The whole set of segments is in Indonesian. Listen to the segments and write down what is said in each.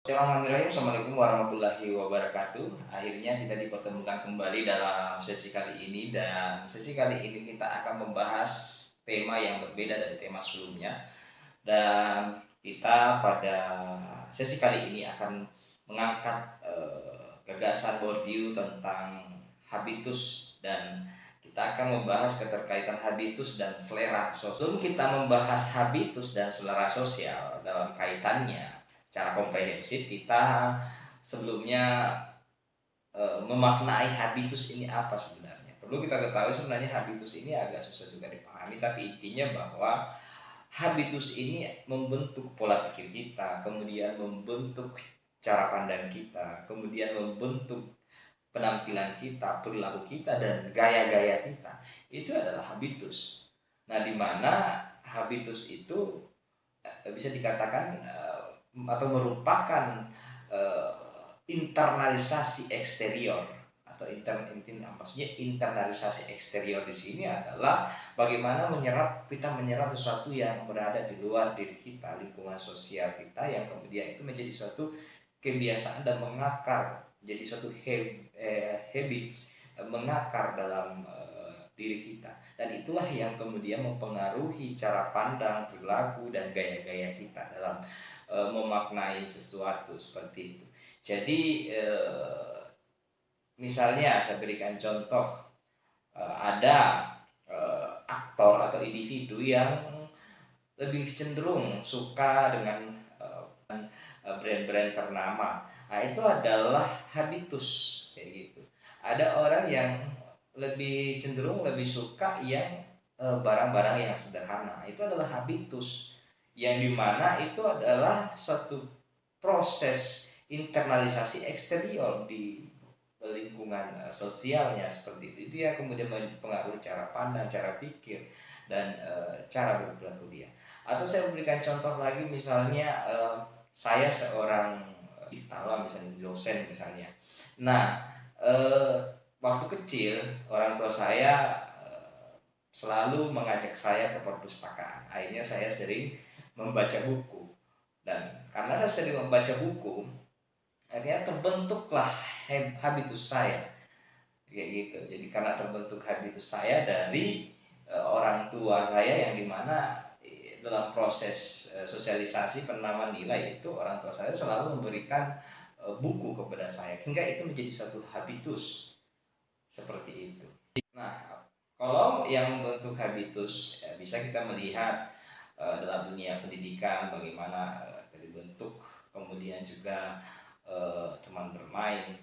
Bismillahirrahmanirrahim. Assalamualaikum warahmatullahi wabarakatuh. Akhirnya kita dipertemukan kembali dalam sesi kali ini, dan sesi kali ini kita akan membahas tema yang berbeda dari tema sebelumnya. Dan kita pada sesi kali ini akan mengangkat gagasan Bourdieu tentang habitus, dan kita akan membahas keterkaitan habitus dan selera sosial. Sebelum kita membahas habitus dan selera sosial dalam kaitannya secara komprehensif, kita sebelumnya memaknai habitus ini apa sebenarnya. Perlu kita ketahui sebenarnya habitus ini agak susah juga dipahami, tapi intinya bahwa habitus ini membentuk pola pikir kita, kemudian membentuk cara pandang kita, kemudian membentuk penampilan kita, perilaku kita, dan gaya-gaya kita. Itu adalah habitus. Nah, di mana habitus itu bisa dikatakan atau merupakan internalisasi eksterior, atau maksudnya internalisasi eksterior di sini adalah bagaimana kita menyerap sesuatu yang berada di luar diri kita, lingkungan sosial kita, yang kemudian itu menjadi suatu kebiasaan dan mengakar jadi suatu habits, mengakar dalam diri kita, dan itulah yang kemudian mempengaruhi cara pandang, perilaku, dan gaya-gaya kita dalam memaknai sesuatu seperti itu. Jadi misalnya saya berikan contoh, ada aktor atau individu yang lebih cenderung suka dengan brand-brand ternama. Nah, itu adalah habitus kayak gitu. Ada orang yang lebih cenderung lebih suka yang barang-barang yang sederhana. Itu adalah habitus, yang dimana itu adalah suatu proses internalisasi eksterior di lingkungan sosialnya seperti itu. Itu yang kemudian mempengaruhi cara pandang, cara pikir, dan cara berperilaku dia. Atau saya berikan contoh lagi, misalnya saya seorang misalnya dosen misalnya. Nah, waktu kecil orang tua saya selalu mengajak saya ke perpustakaan. Akhirnya saya sering membaca buku, dan karena saya sering membaca buku, akhirnya terbentuklah habitus saya kayak gitu. Jadi karena terbentuk habitus saya dari orang tua saya, yang dimana dalam proses sosialisasi penanaman nilai itu orang tua saya selalu memberikan buku kepada saya, hingga itu menjadi satu habitus seperti itu. Nah, kalau yang membentuk habitus bisa kita melihat dalam dunia pendidikan bagaimana dibentuk, kemudian juga teman bermain,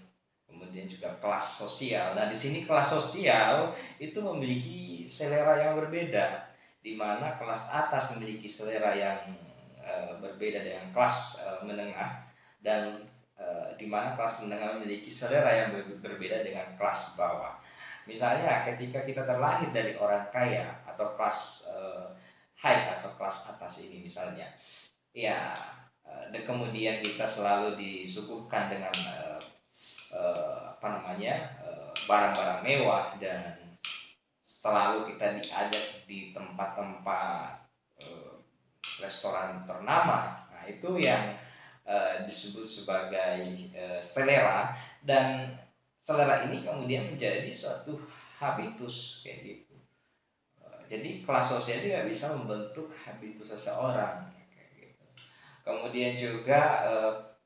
kemudian juga kelas sosial. Nah, di sini kelas sosial itu memiliki selera yang berbeda, di mana kelas atas memiliki selera yang berbeda dengan kelas menengah, dan di mana kelas menengah memiliki selera yang berbeda dengan kelas bawah. Misalnya ketika kita terlahir dari orang kaya atau kelas high atau kelas atas ini misalnya, ya, dan kemudian kita selalu disuguhkan dengan barang-barang mewah, dan selalu kita diajak di tempat-tempat restoran ternama. Nah, itu yang disebut sebagai selera, dan selera ini kemudian menjadi suatu habitus kayak gitu. Jadi kelas sosial juga bisa membentuk habitus seseorang kayak gitu. Kemudian juga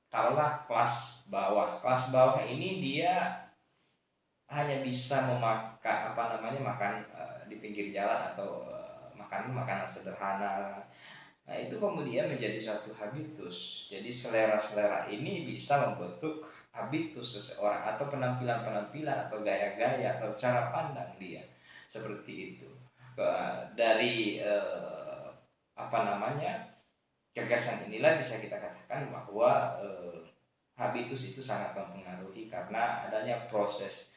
taruhlah kelas bawah ini dia hanya bisa makan di pinggir jalan, atau makan makanan sederhana. Nah, itu kemudian menjadi satu habitus. Jadi selera-selera ini bisa membentuk habitus seseorang, atau penampilan-penampilan, atau gaya-gaya, atau cara pandang dia seperti itu. Dari gagasan inilah bisa kita katakan bahwa habitus itu sangat mempengaruhi karena adanya proses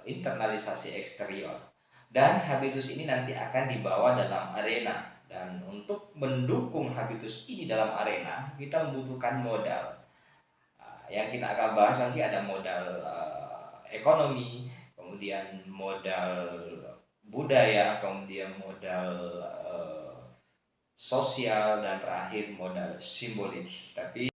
internalisasi eksterior, dan habitus ini nanti akan dibawa dalam arena. Dan untuk mendukung habitus ini dalam arena, kita membutuhkan modal. Yang kita akan bahas nanti ada modal ekonomi, kemudian modal budaya, kemudian modal sosial, dan terakhir modal simbolik. Tapi